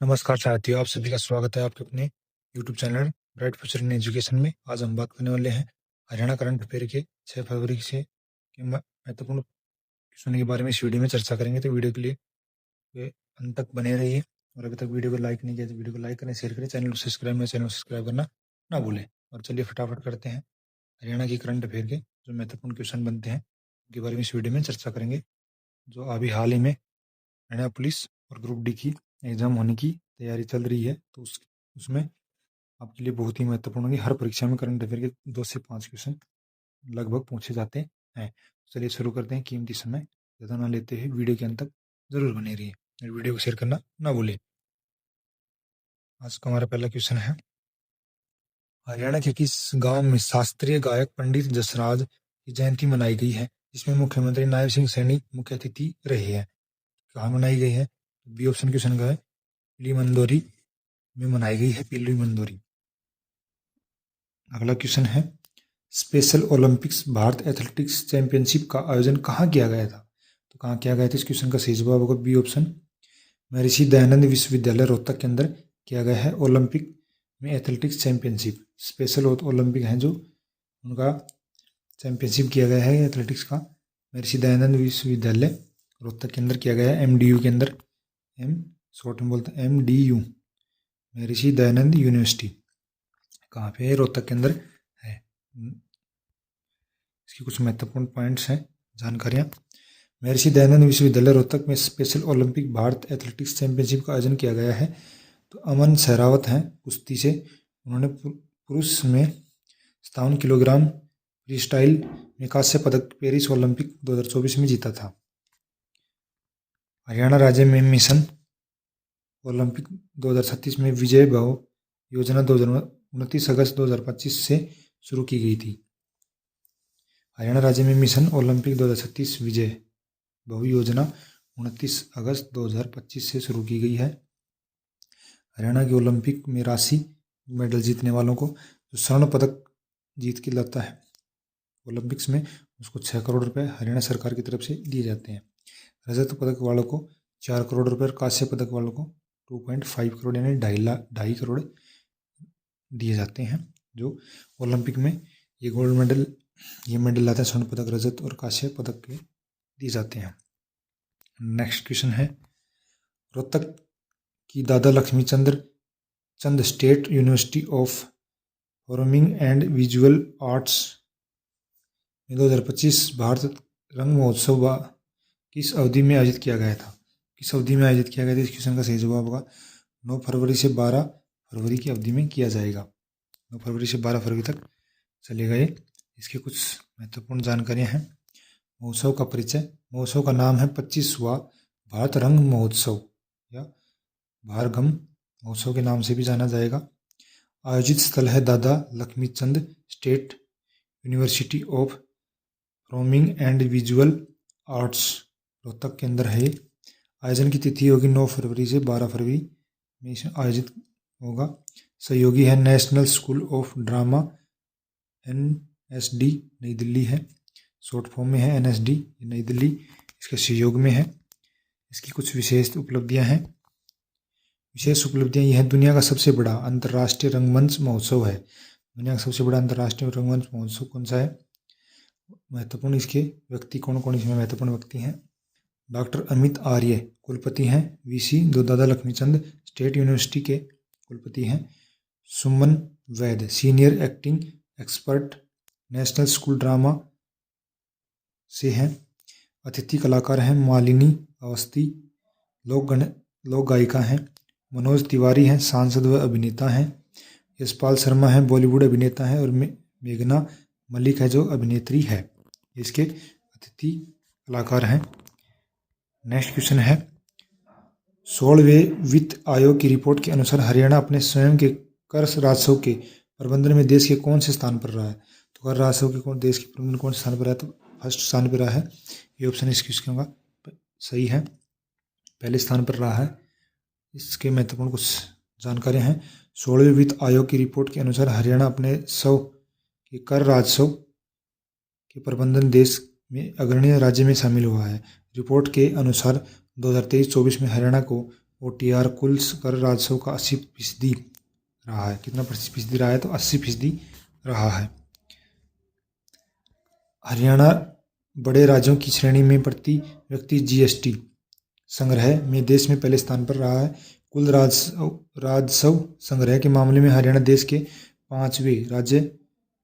नमस्कार साथियों, आप सभी का स्वागत है आपके अपने YouTube channel bright future in education में। आज हम बात करने वाले हैं हरियाणा करंट अफेयर के 6 फरवरी से के महत्वपूर्ण क्वेश्चन के बारे में इस वीडियो में चर्चा करेंगे। तो वीडियो के लिए अंत तक बने रहिए और अभी तक वीडियो को लाइक नहीं किया तो वीडियो को लाइक करें, शेयर करें, चैनल को सब्सक्राइब करना ना भूलें। और चलिए फटाफट करते हैं हरियाणा की करंट अफेयर के जो महत्वपूर्ण क्वेश्चन बनते हैं उनके बारे में इस वीडियो में चर्चा करेंगे। जो अभी हाल ही में हरियाणा पुलिस और ग्रुप डी की एग्जाम होने की तैयारी चल रही है, तो उसमें आपके लिए बहुत ही महत्वपूर्ण होगी। हर परीक्षा में करंट अफेयर के 2 से 5 क्वेश्चन लगभग पूछे जाते हैं। चलिए शुरू करते हैं। कीमती समय ज़्यादा ना लेते हुए वीडियो के अंत तक जरूर बने रहिए और वीडियो को शेयर करना ना भूलें। आज का हमारा पहला क्वेश्चन है, हरियाणा के किस गांव में शास्त्रीय गायक पंडित जसराज की जयंती मनाई गई है, जिसमें मुख्यमंत्री नायब सिंह सैनी मुख्य अतिथि रहे हैं? कहाँ मनाई गई है? बी ऑप्शन क्वेश्चन का है, पीली मंदोरी में मनाई गई है, पीली मंदोरी। अगला क्वेश्चन है, special Olympics Bharat athletics championship का आयोजन कहाँ किया गया था? तो कहाँ किया गया था? इस क्वेश्चन का सही जवाब होगा बी ऑप्शन, महर्षि दयानंद विश्वविद्यालय रोहतक के अंदर किया गया है। ओलंपिक में एथलेटिक्स चैंपियनशिप स्पेशल ओलंपिक हैं जो उनका चैंपियनशिप किया गया है एथलेटिक्स का, महर्षि दयानंद विश्वविद्यालय रोहतक के अंदर किया गया है। MDU के अंदर, शॉर्ट में बोलते हैं MDU, महर्षि दयानंद यूनिवर्सिटी कहाँ पे है? रोहतक के अंदर है। इसकी कुछ महत्वपूर्ण पॉइंट्स हैं, जानकारियाँ। महर्षि दयानंद विश्वविद्यालय रोहतक में special Olympic Bharat athletics championship का आयोजन किया गया है। तो अमन सहरावत हैं कुश्ती से, उन्होंने पुरुष में 57 किलोग्राम फ्री स्टाइल में कांस्य पदक पेरिस ओलंपिक 2024 में जीता था। हरियाणा राज्य में मिशन ओलंपिक 2036 में विजय भव योजना 29 अगस्त 2025 से शुरू की गई थी। हरियाणा राज्य में मिशन ओलंपिक 2036 विजय भव योजना 29 अगस्त 2025 से शुरू की गई है। हरियाणा के ओलंपिक में राशि मेडल जीतने वालों को जो स्वर्ण पदक जीत के लाता है ओलंपिक्स में, उसको 6 करोड़ रुपए हरियाणा सरकार की तरफ से दिए जाते हैं। रजत पदक वालों को 4 करोड़ रुपए और कांस्य पदक वालों को 2.5 करोड़ यानी 2.5 करोड़ दिए जाते हैं। जो ओलंपिक में ये मेडल लाते हैं, स्वर्ण पदक, रजत और कांस्य पदक के दिए जाते हैं। नेक्स्ट क्वेश्चन है, रोहतक की Dada Lakshmichandra Chand state university of performing and visual arts में 2025 भारत रंग महोत्सव किस अवधि में आयोजित किया गया था? किस अवधि में आयोजित किया गया था? इस क्वेश्चन का सही जवाब होगा 9 फरवरी से 12 फरवरी की अवधि में किया जाएगा। 9 फरवरी से 12 फरवरी तक चलेगा ये। इसके कुछ महत्वपूर्ण जानकारियाँ हैं। महोत्सव का परिचय, महोत्सव का नाम है 25वां भारत रंग महोत्सव या भारगम महोत्सव के नाम से भी जाना जाएगा। आयोजित स्थल है दादा Laxmichand state university of performing and visual arts Rohtak के अंदर है। आयोजन की तिथि होगी 9 फरवरी से 12 फरवरी में आयोजित होगा। सहयोगी है national school of drama NSD नई दिल्ली है, शॉर्ट फॉर्म में है NSD नई दिल्ली, इसके सहयोग में है। इसकी कुछ विशेष उपलब्धियां हैं। विशेष उपलब्धियां ये हैं, दुनिया का सबसे बड़ा अंतर्राष्ट्रीय रंगमंच महोत्सव है। दुनिया का सबसे बड़ा अंतर्राष्ट्रीय रंगमंच महोत्सव कौन सा है? महत्वपूर्ण इसके व्यक्ति कौन कौन इसमें महत्वपूर्ण व्यक्ति हैं? डॉक्टर अमित आर्य कुलपति हैं VC दादा लक्ष्मीचंद स्टेट यूनिवर्सिटी के कुलपति हैं। Suman Vaid senior acting expert national school drama से हैं। अतिथि कलाकार हैं मालिनी अवस्थी, लोक गायिका हैं। मनोज तिवारी हैं सांसद व अभिनेता हैं। यशपाल शर्मा हैं बॉलीवुड अभिनेता हैं और मेघना मलिक है जो अभिनेत्री है। इसके अतिथि कलाकार हैं। नेक्स्ट क्वेश्चन है, 16वें वित्त आयोग की रिपोर्ट के अनुसार हरियाणा अपने स्वयं के कर राजस्व के प्रबंधन में देश के कौन से स्थान पर रहा है? तो कर राजस्व के देश के प्रबंधन कौन से स्थान पर रहा है? तो फर्स्ट स्थान पर रहा है। ये ऑप्शन इस क्वेश्चन का सही है, पहले स्थान पर रहा है। इसके महत्वपूर्ण कुछ जानकारी हैं। 16वें वित्त आयोग की रिपोर्ट के अनुसार हरियाणा अपने के कर राजस्व के प्रबंधन देश में अग्रणी राज्य में शामिल हुआ है। रिपोर्ट के अनुसार 2023-24 में हरियाणा को OTR कुल कर राजस्व का 80% रहा है। कितना फीसदी रहा है? तो 80% रहा है। हरियाणा बड़े राज्यों की श्रेणी में प्रति व्यक्ति GST संग्रह में देश में पहले स्थान पर रहा है। कुल राजस्व संग्रह के मामले में हरियाणा देश के 5वें राज्य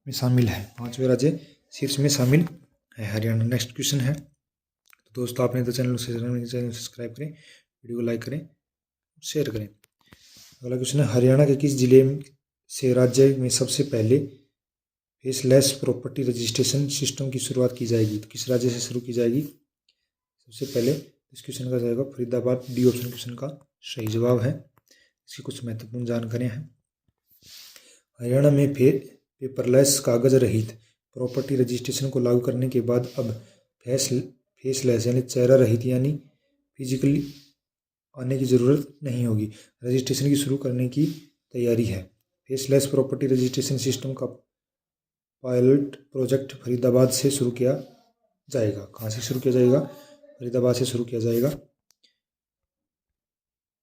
में शामिल है। 5वें राज्य शीर्ष में शामिल है हरियाणा। नेक्स्ट क्वेश्चन है, तो दोस्तों आपने तो चैनल सब्सक्राइब करें, वीडियो को लाइक करें, शेयर करें। अगला क्वेश्चन है, हरियाणा के किस जिले से राज्य में सबसे पहले फेसलेस प्रॉपर्टी रजिस्ट्रेशन सिस्टम की शुरुआत की जाएगी? तो किस राज्य से शुरू की जाएगी सबसे पहले? इस क्वेश्चन का जाएगा फरीदाबाद। डी ऑप्शन क्वेश्चन का सही जवाब है। इसकी कुछ महत्वपूर्ण जानकारियां हैं। हरियाणा में पेपरलेस कागज रहित प्रॉपर्टी रजिस्ट्रेशन को लागू करने के बाद अब फेसलेस यानी चेहरा रहित यानी फिजिकली आने की ज़रूरत नहीं होगी। रजिस्ट्रेशन की शुरू करने की तैयारी है। फेसलेस प्रॉपर्टी रजिस्ट्रेशन सिस्टम का पायलट प्रोजेक्ट फरीदाबाद से शुरू किया जाएगा। कहाँ से शुरू किया जाएगा? फरीदाबाद से शुरू किया जाएगा।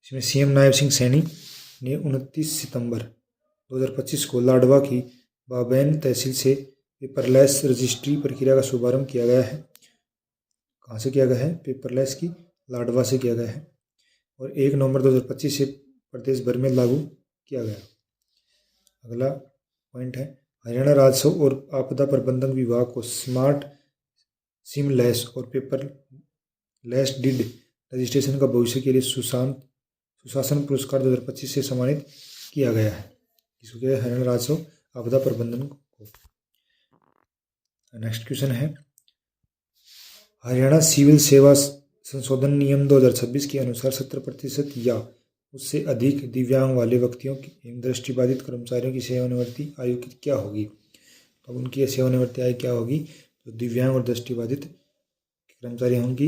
इसमें CM नायब सिंह सैनी ने 29 सितंबर 2025 को लाडवा की बाबैन तहसील से पेपरलेस रजिस्ट्री प्रक्रिया का शुभारंभ किया गया है। कहाँ से किया गया है? पेपरलेस की लाडवा से किया गया है और 1 नवंबर 2025 से प्रदेश भर में लागू किया गया। अगला पॉइंट है, हरियाणा राजस्व और आपदा प्रबंधन विभाग को स्मार्ट सिमलेस और पेपरलेस डीड रजिस्ट्रेशन का भविष्य के लिए सुशासन पुरस्कार 2025 से सम्मानित किया गया है। इसको क्या है? हरियाणा राजस्व आपदा प्रबंधन को। नेक्स्ट क्वेश्चन है, हरियाणा सिविल सेवा संशोधन नियम 2026 के अनुसार 70% या उससे अधिक दिव्यांग वाले व्यक्तियों एवं दृष्टिबाधित कर्मचारियों की सेवानिवृत्ति आयु की क्या होगी? अब उनकी सेवानिवृत्ति आयु क्या होगी? तो दिव्यांग और दृष्टिबाधित कर्मचारी हैं, उनकी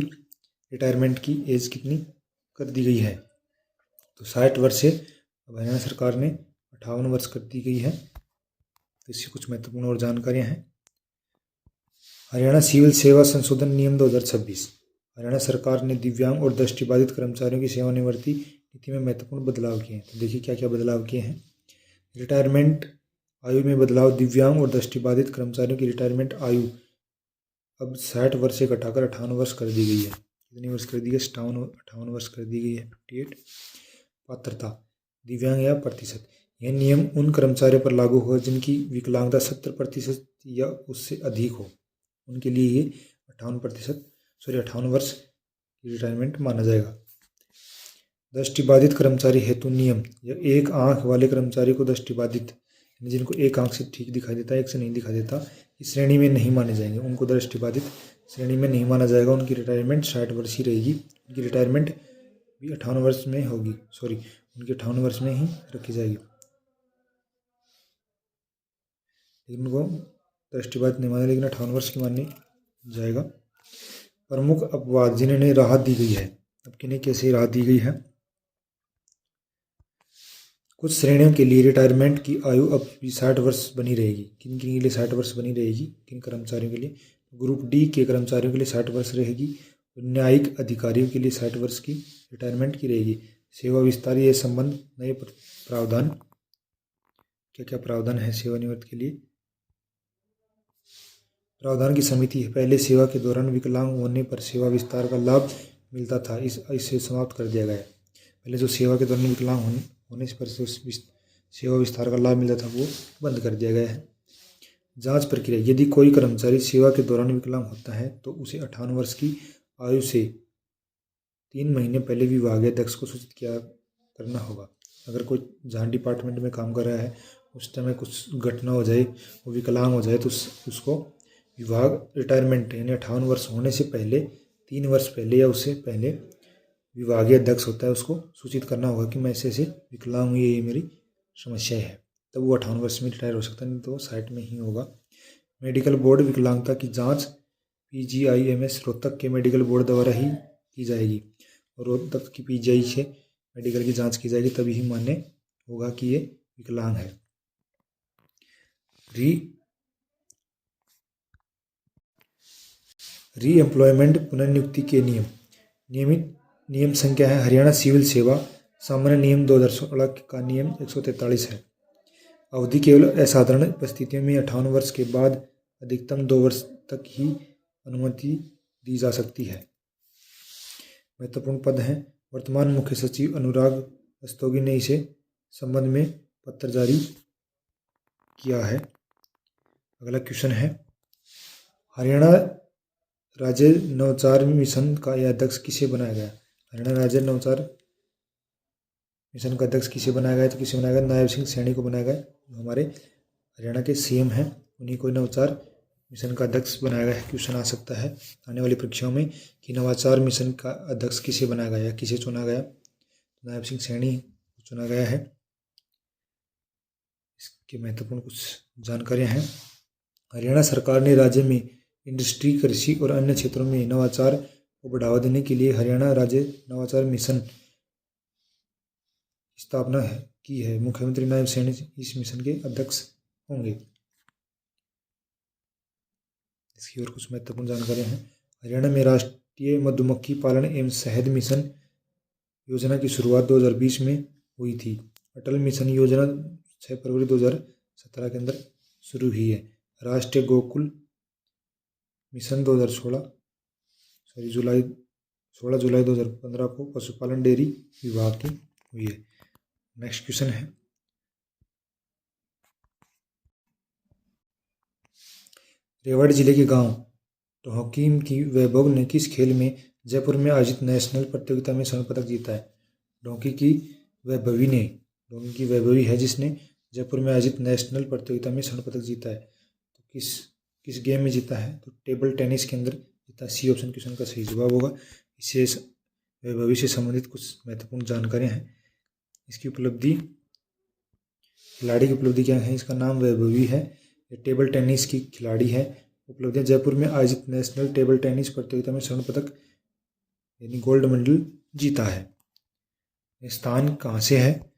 रिटायरमेंट की एज कितनी कर दी गई है? तो 60 वर्ष से अब हरियाणा सरकार ने 58 वर्ष कर दी गई है। तो इसकी कुछ महत्वपूर्ण और जानकारियाँ हैं। हरियाणा सिविल सेवा संशोधन नियम 2026। हरियाणा सरकार ने दिव्यांग और दृष्टिबाधित कर्मचारियों की सेवानिवृत्ति नीति में महत्वपूर्ण बदलाव किए हैं। तो देखिए क्या क्या बदलाव किए हैं। रिटायरमेंट आयु में बदलाव। दिव्यांग और दृष्टिबाधित कर्मचारियों की रिटायरमेंट आयु अब 60 वर्ष से घटाकर 58 वर्ष कर दी गई है। कितनी वर्ष कर दी गई? 58 वर्ष कर दी गई है। 58। पात्रता दिव्यांग या प्रतिशत। यह नियम उन कर्मचारियों पर लागू होगा जिनकी विकलांगता 70% या उससे अधिक हो। उनके लिए ये 58 वर्ष की रिटायरमेंट माना जाएगा। दृष्टिबाधित कर्मचारी हेतु नियम। या एक आंख वाले कर्मचारी को दृष्टिबाधित यानी जिनको एक आंख से ठीक दिखाई देता है, एक से नहीं दिखाई देता, इस श्रेणी में नहीं माने जाएंगे। उनको दृष्टिबाधित श्रेणी में नहीं माना जाएगा। उनकी रिटायरमेंट 60 वर्ष ही रहेगी। उनकी रिटायरमेंट भी 58 वर्ष में होगी। उनकी 58 वर्ष में ही रखी जाएगी। लेकिन उनको दृष्टिबाधित नहीं माना, लेकिन 58 वर्ष की मानी जाएगा। प्रमुख अपवाद जिन्हें राहत दी गई है। अब किन्हें कैसे राहत दी गई है? कुछ श्रेणियों के लिए रिटायरमेंट की आयु अब भी 60 वर्ष बनी रहेगी। किन किन के लिए 60 वर्ष बनी रहेगी? किन कर्मचारियों के लिए? ग्रुप डी के कर्मचारियों के लिए 60 वर्ष रहेगी। न्यायिक अधिकारियों के लिए 60 वर्ष की रिटायरमेंट की रहेगी। सेवा विस्तार, ये संबंध नए प्रावधान। क्या क्या प्रावधान है सेवानिवृत्ति के लिए? प्रावधान की समिति है। पहले सेवा के दौरान विकलांग होने पर सेवा विस्तार का लाभ मिलता था, इसे समाप्त कर दिया गया है। पहले जो सेवा के दौरान विकलांग होने पर सेवा विस्तार का लाभ मिलता था वो बंद कर दिया गया है। जांच प्रक्रिया। यदि कोई कर्मचारी सेवा के दौरान विकलांग होता है तो उसे 58 वर्ष की आयु से 3 महीने पहले विभागीय अध्यक्ष को सूचित करना होगा। अगर कोई जहाँ डिपार्टमेंट में काम कर रहा है उस टाइम कुछ घटना हो जाए, वो विकलांग हो जाए, तो उसको विभाग रिटायरमेंट यानी 58 वर्ष होने से पहले 3 वर्ष पहले या उससे पहले विभागीय अध्यक्ष होता है, उसको सूचित करना होगा कि मैं ऐसे विकलांग हूँ, ये मेरी समस्या है। तब वो 58 वर्ष में रिटायर हो सकता है, नहीं तो 60 में ही होगा। मेडिकल बोर्ड विकलांगता की जांच PGIMS रोहतक के मेडिकल बोर्ड द्वारा ही की जाएगी और रोहतक की PGI से मेडिकल की जांच की जाएगी, तभी ही मान्य होगा कि ये विकलांग है। री एम्प्लॉयमेंट पुनर्नियुक्ति के नियम संख्या है हरियाणा सिविल सेवा सामान्य नियम 2016 का नियम 143 है। अवधि केवल असाधारण परिस्थितियों में 58 वर्ष के बाद अधिकतम 2 वर्ष तक ही अनुमति दी जा सकती है। महत्वपूर्ण पद हैं। वर्तमान मुख्य सचिव अनुराग रस्तोगी ने इसे संबंध में पत्र जारी किया है। अगला क्वेश्चन है, हरियाणा राज्य नवाचार मिशन का यह अध्यक्ष किसे बनाया गया? हरियाणा राज्य नवाचार मिशन का अध्यक्ष किसे बनाया गया? तो किसे बनाया गया? नायब सिंह सैनी को बनाया गया। जो हमारे हरियाणा के सीएम हैं उन्हीं को नवाचार मिशन का अध्यक्ष बनाया गया है। क्वेश्चन आ सकता है आने वाली परीक्षाओं में कि नवाचार मिशन का अध्यक्ष किसे बनाया गया, किसे चुना गया? नायब सिंह सैनी को चुना गया है। इसके महत्वपूर्ण कुछ जानकारियां हैं। हरियाणा सरकार ने राज्य में इंडस्ट्री, कृषि और अन्य क्षेत्रों में नवाचार को बढ़ावा देने के लिए हरियाणा राज्य नवाचार मिशन की स्थापना की है। मुख्यमंत्री नायब सैनी इस मिशन के अध्यक्ष होंगे। इसकी और कुछ महत्वपूर्ण जानकारियां हैं। हरियाणा में राष्ट्रीय मधुमक्खी पालन एवं शहद मिशन योजना की शुरुआत 2020 में हुई थी। अटल मिशन योजना 6 फरवरी 2017 के अंदर शुरू हुई है। राष्ट्रीय गोकुल मिशन 16 जुलाई 2015 को पशुपालन डेयरी विभाग की हुई है। नेक्स्ट क्वेश्चन है, रेवाड़ी जिले के गांव ढोंकी की वैभव ने किस खेल में जयपुर में आयोजित नेशनल प्रतियोगिता में स्वर्ण पदक जीता है? ढोंकी की वैभवी है जिसने जयपुर में आयोजित नेशनल प्रतियोगिता में स्वर्ण पदक जीता है। तो किस गेम में जीता है? तो टेबल टेनिस के अंदर जीता। सी ऑप्शन क्वेश्चन का सही जवाब होगा। इससे वैभवी से संबंधित कुछ महत्वपूर्ण जानकारियां हैं। इसकी उपलब्धि, खिलाड़ी की उपलब्धि क्या है? इसका नाम वैभवी है। ये टेबल टेनिस की खिलाड़ी है। उपलब्धियां, जयपुर में आयोजित नेशनल टेबल टेनिस प्रतियोगिता में स्वर्ण पदक यानी गोल्ड मेडल जीता है। स्थान कहाँ से है?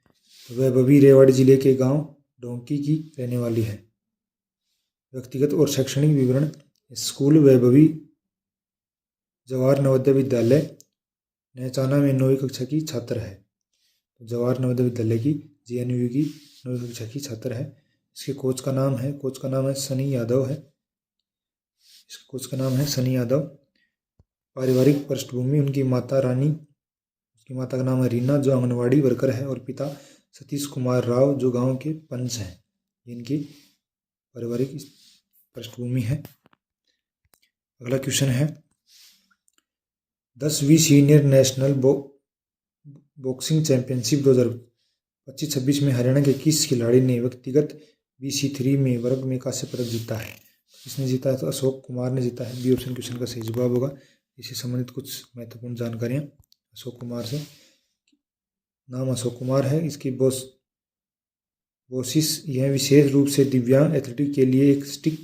वैभवी रेवाड़ी जिले के गांव ढोंकी की रहने वाली है। व्यक्तिगत और शैक्षणिक विवरण, स्कूल वैभवी जवाहर नवोदय विद्यालय नहचाना में 9वीं कक्षा की छात्र है। तो जवाहर नवोदय विद्यालय की JNU की 9वीं कक्षा की छात्र है। इसके कोच का नाम है सनी यादव है। इस कोच का नाम है सनी यादव। पारिवारिक पृष्ठभूमि, उसकी माता का नाम है रीना जो आंगनवाड़ी वर्कर है और पिता सतीश कुमार राव जो गांव के पंच हैं। इनकी पारिवारिक पृष्ठभूमि है। अगला क्वेश्चन है, 10वीं सीनियर नेशनल बॉक्सिंग चैंपियनशिप 2025-26 में हरियाणा के किस खिलाड़ी ने व्यक्तिगत BC3 में वर्ग में कांस्य पदक जीता है? किसने जीता है? तो अशोक कुमार ने जीता है। बी ऑप्शन क्वेश्चन का सही जवाब होगा। इससे संबंधित कुछ महत्वपूर्ण जानकारियां। अशोक कुमार से नाम अशोक कुमार है। इसकी बोसिस यह विशेष रूप से दिव्यांग एथलीट के लिए एक स्टिक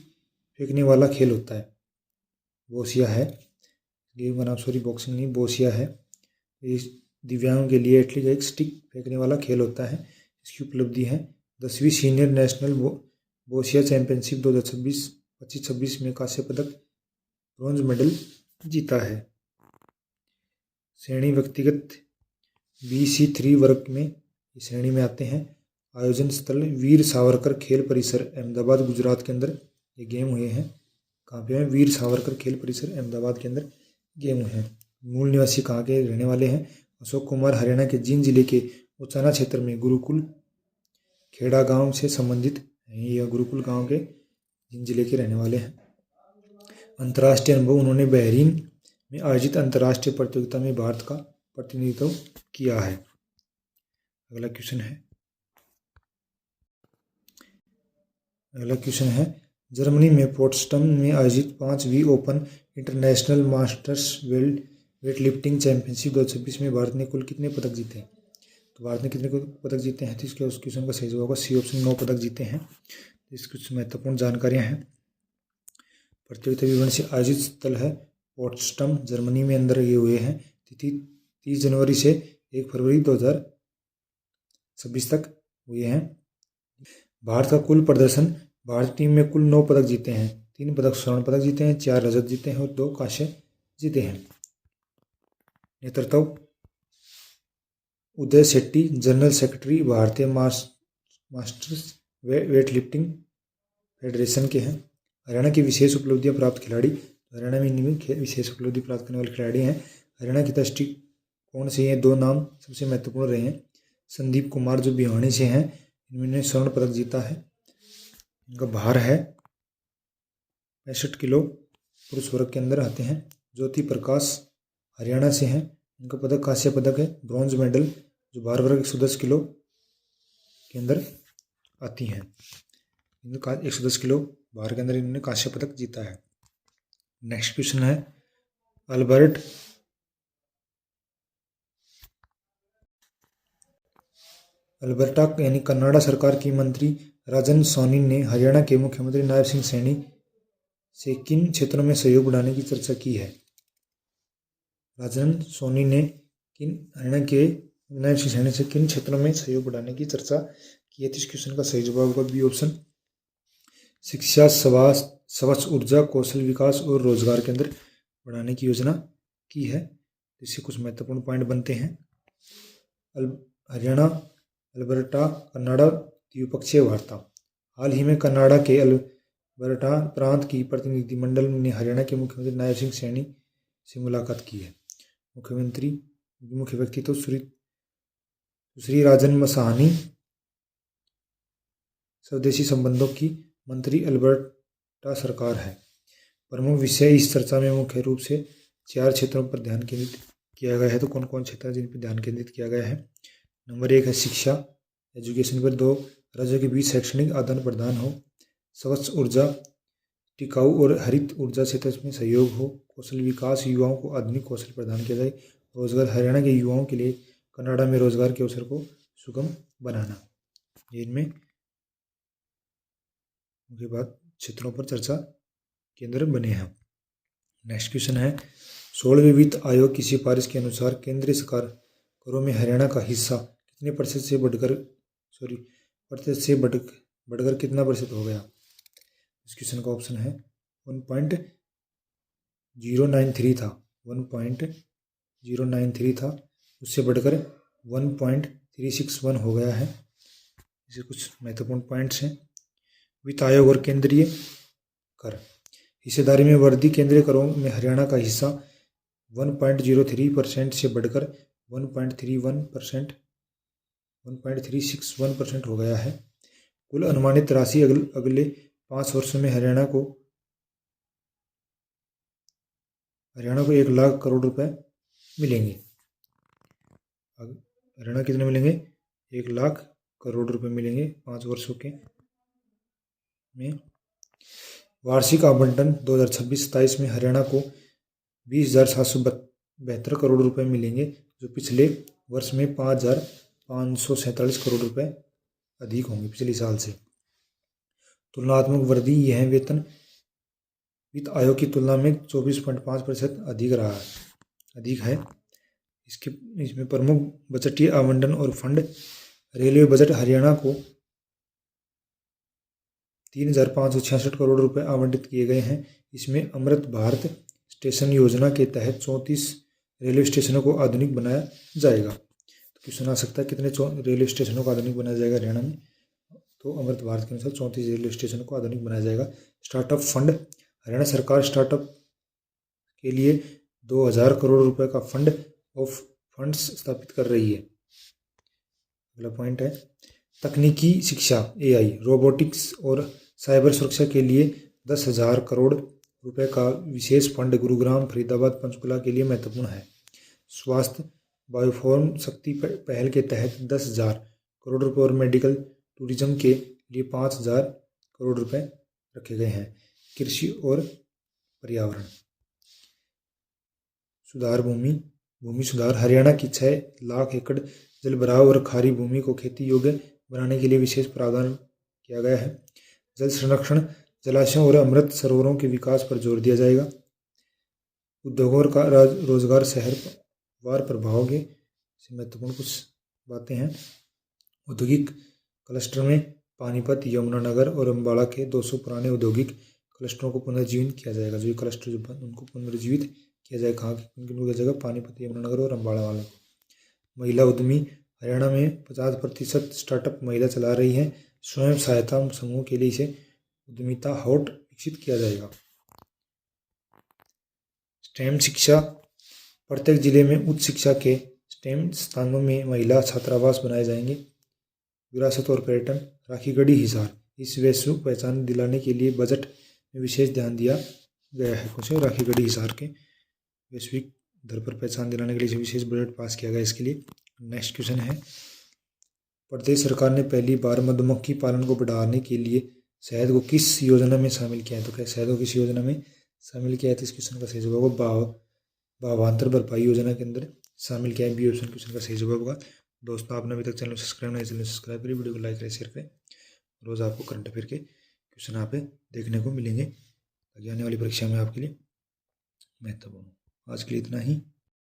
फेंकने वाला खेल होता है। बोसिया है गेम का नाम, बॉक्सिंग नहीं, बोसिया है। इस दिव्यांग के लिए एथलीट एक स्टिक फेंकने वाला खेल होता है। इसकी उपलब्धि है 10वीं सीनियर नेशनल बोसिया चैंपियनशिप 2025-26 में कांस्य पदक, ब्रॉन्ज मेडल जीता है। श्रेणी व्यक्तिगत BC3 वर्ग में इस श्रेणी में आते हैं। आयोजन स्थल वीर सावरकर खेल परिसर अहमदाबाद गुजरात के अंदर ये गेम हुए हैं। कहाँ पे है? वीर सावरकर खेल परिसर अहमदाबाद के अंदर गेम हुए हैं। मूल निवासी कहाँ के रहने वाले हैं? अशोक कुमार हरियाणा के जींद जिले के उचाना क्षेत्र में गुरुकुल खेड़ा गांव से संबंधित हैं। यह गुरुकुल गांव के जींद जिले के रहने वाले हैं। अंतर्राष्ट्रीय अनुभव, उन्होंने बहरीन में आयोजित अंतर्राष्ट्रीय प्रतियोगिता में भारत का प्रतिनिधित्व किया है। अगला क्वेश्चन है, जर्मनी में पोट्सडम में आयोजित 5वीं open international masters weight lifting championship 2026 में भारत ने कुल कितने पदक जीते हैं? तो भारत ने कितने पदक जीते हैं? तो इसके उस क्वेश्चन का सही जवाब होगा सी ऑप्शन, 9 पदक जीते हैं। इस कुछ महत्वपूर्ण जानकारियां हैं। प्रतियोगिता विवरण से आयोजित स्थल है पोट्सडम, जर्मनी में अंदर ये हुए हैं। तिथि 30 जनवरी से 1 फरवरी 2026 तक हुए हैं। भारत का कुल प्रदर्शन, भारतीय टीम में कुल 9 पदक जीते हैं। 3 पदक स्वर्ण पदक जीते हैं, 4 रजत जीते हैं और 2 कांस्य जीते हैं। नेतृत्व, उदय शेट्टी जनरल सेक्रेटरी भारतीय मास्टर्स वेट लिफ्टिंग फेडरेशन के हैं। हरियाणा की विशेष उपलब्धियां प्राप्त खिलाड़ी, हरियाणा में इनमें विशेष उपलब्धि प्राप्त करने वाले खिलाड़ी हैं। हरियाणा के दृष्टिकोण से ये 2 नाम सबसे महत्वपूर्ण रहे हैं। संदीप कुमार जो भिवानी से हैं, इन्होंने स्वर्ण पदक जीता है। इनका भार है 65 किलो, पुरुष वर्ग के अंदर आते हैं। ज्योति प्रकाश हरियाणा से हैं, इनका पदक कांस्य पदक है, ब्रॉन्ज मेडल, जो भार वर्ग 110 किलो के अंदर आती हैं। इनका 110 किलो भार के अंदर इन्होंने कांस्य पदक जीता है। नेक्स्ट क्वेश्चन है अल्बर्टा यानी कनाडा सरकार की मंत्री राजन सोनीन ने हरियाणा के मुख्यमंत्री नायब सिंह सैनी से किन क्षेत्रों में सहयोग बढ़ाने की चर्चा की है? राजन सोनी ने हरियाणा के नायब सिंह सैनी से किन क्षेत्रों में सहयोग बढ़ाने की चर्चा की है? इस क्वेश्चन का सही जवाब होगा बी ऑप्शन। शिक्षा, स्वच्छ ऊर्जा, कौशल विकास और रोजगार के अंदर बढ़ाने की योजना की है। इससे कुछ महत्वपूर्ण पॉइंट बनते हैं। हरियाणा, अल्बर्टा, कनाडा द्विपक्षीय वार्ता। हाल ही में कनाडा के अल्बर्टा प्रांत की प्रतिनिधिमंडल ने हरियाणा के मुख्यमंत्री नायब सिंह सैनी से मुलाकात की है। मुख्य व्यक्ति तो सुश्री राजन मसानी स्वदेशी संबंधों की मंत्री अल्बर्टा सरकार है। प्रमुख विषय इस चर्चा में मुख्य रूप से 4 क्षेत्रों पर ध्यान केंद्रित किया गया है। तो कौन कौन क्षेत्र जिन पर ध्यान केंद्रित किया गया है? नंबर 1 है शिक्षा, एजुकेशन पर। 2, राज्यों के बीच शैक्षणिक आदान प्रदान हो। स्वच्छ ऊर्जा, टिकाऊ और हरित ऊर्जा क्षेत्र में सहयोग हो। कौशल विकास, युवाओं को आधुनिक कौशल प्रदान किया जाए। रोजगार, हरियाणा के युवाओं के लिए कनाडा में रोजगार के अवसर को सुगम बनाना। इनमें मुख्य बात क्षेत्रों पर चर्चा केंद्र बने हैं। नेक्स्ट क्वेश्चन है 16वें वित्त आयोग की सिफारिश के अनुसार केंद्रीय सरकार करों में हरियाणा का हिस्सा कितने प्रतिशत से बढ़कर कितना प्रतिशत हो गया? इस क्वेश्चन का ऑप्शन है 1.093 था, 1.093 था, उससे बढ़कर 1.361 हो गया है। इसे कुछ महत्वपूर्ण पॉइंट्स हैं। वित्त आयोग और केंद्रीय कर हिस्सेदारी में वृद्धि। केंद्रीय करों में हरियाणा का हिस्सा 1.03% से बढ़कर 1.361% हो गया है। कुल अनुमानित राशि अगले 5 वर्षों में हरियाणा को 1 लाख करोड़ रुपए मिलेंगे। हरियाणा कितने मिलेंगे? 1 लाख करोड़ रुपए मिलेंगे 5 वर्षों के में। वार्षिक आवंटन 2026-27 में हरियाणा को 20,772 करोड़ रुपए मिलेंगे, जो पिछले वर्ष में 5,547 करोड़ रुपए अधिक होंगे पिछले साल से। तुलनात्मक वृद्धि यह वेतन वित्त आयोग की तुलना में 24.5% अधिक है। इसमें प्रमुख बजटीय आवंटन और फंड। रेलवे बजट हरियाणा को 3,566 करोड़ रुपए आवंटित किए गए हैं। इसमें अमृत भारत स्टेशन योजना के तहत 34 रेलवे स्टेशनों को आधुनिक बनाया जाएगा। तो क्वेश्चन आ सकता है कितने रेलवे स्टेशनों को आधुनिक बनाया जाएगा हरियाणा में? तो अमृत भारत के अनुसार 34 रेलवे स्टेशनों को आधुनिक बनाया जाएगा। स्टार्टअप फंड, हरियाणा सरकार स्टार्टअप के लिए 2,000 करोड़ रुपए का फंड्स स्थापित कर रही है। अगला पॉइंट है तकनीकी शिक्षा, AI, रोबोटिक्स और साइबर सुरक्षा के लिए 10,000 करोड़ रुपए का विशेष फंड गुरुग्राम, फरीदाबाद, पंचकुला के लिए महत्वपूर्ण है। स्वास्थ्य बायोफॉर्म शक्ति पहल के तहत 10,000 करोड़ रुपए और मेडिकल टूरिज्म के लिए 5,000 करोड़ रुपए रखे गए हैं। कृषि और पर्यावरण सुधार, भूमि सुधार, हरियाणा की 6 लाख एकड़ जल भराव और खारी भूमि को खेती योग्य बनाने के लिए विशेष प्रावधान किया गया है। जल संरक्षण, जलाशयों और अमृत सरोवरों के विकास पर जोर दिया जाएगा। उद्योगों का रोजगार शहरवार प्रभाव के महत्वपूर्ण कुछ बातें हैं। औद्योगिक क्लस्टर में पानीपत, यमुनानगर और अम्बाला के 200 पुराने औद्योगिक क्लस्टरों को पुनर्जीवित किया जाएगा। जो ये क्लस्टर उनको पुनर्जीवित किया जाएगा। कहाँ किन किन को किया जाएगा? पानीपत, यमुनानगर और अम्बाला वालों को। महिला उद्यमी, हरियाणा में 50% स्टार्टअप महिला चला रही हैं। स्वयं सहायता समूह के लिए इसे उद्यमिता हॉट विकसित किया जाएगा। स्टेम शिक्षा, प्रत्येक जिले में उच्च शिक्षा के स्टेम स्थानों में महिला छात्रावास बनाए जाएंगे। विरासत और पर्यटन, राखीगढ़ी हिसार, इस वैश्विक पहचान दिलाने के लिए बजट में विशेष ध्यान दिया गया है। कुछ राखीगढ़ी हिसार के वैश्विक दर पर पहचान दिलाने के लिए विशेष बजट पास किया गया इसके लिए। नेक्स्ट क्वेश्चन है, प्रदेश सरकार ने पहली बार मधुमक्खी पालन को बढ़ाने के लिए शहद को किस योजना में शामिल किया है? तो क्या शहद को किस योजना में शामिल किया है? तो इस क्वेश्चन का सही जवाब होगा भावांतर भरपाई योजना के अंदर शामिल किया है। बी ऑप्शन क्वेश्चन का सही जवाब होगा। दोस्तों, आपने अभी तक चैनल सब्सक्राइब नहीं, चैनल सब्सक्राइब करिए, वीडियो को लाइक करें, शेयर करें। रोज़ आपको करंट अफेयर के क्वेश्चन यहाँ पे देखने को मिलेंगे ताकि आने वाली परीक्षा में आपके लिए महत्वपूर्ण हो। आज के लिए इतना ही।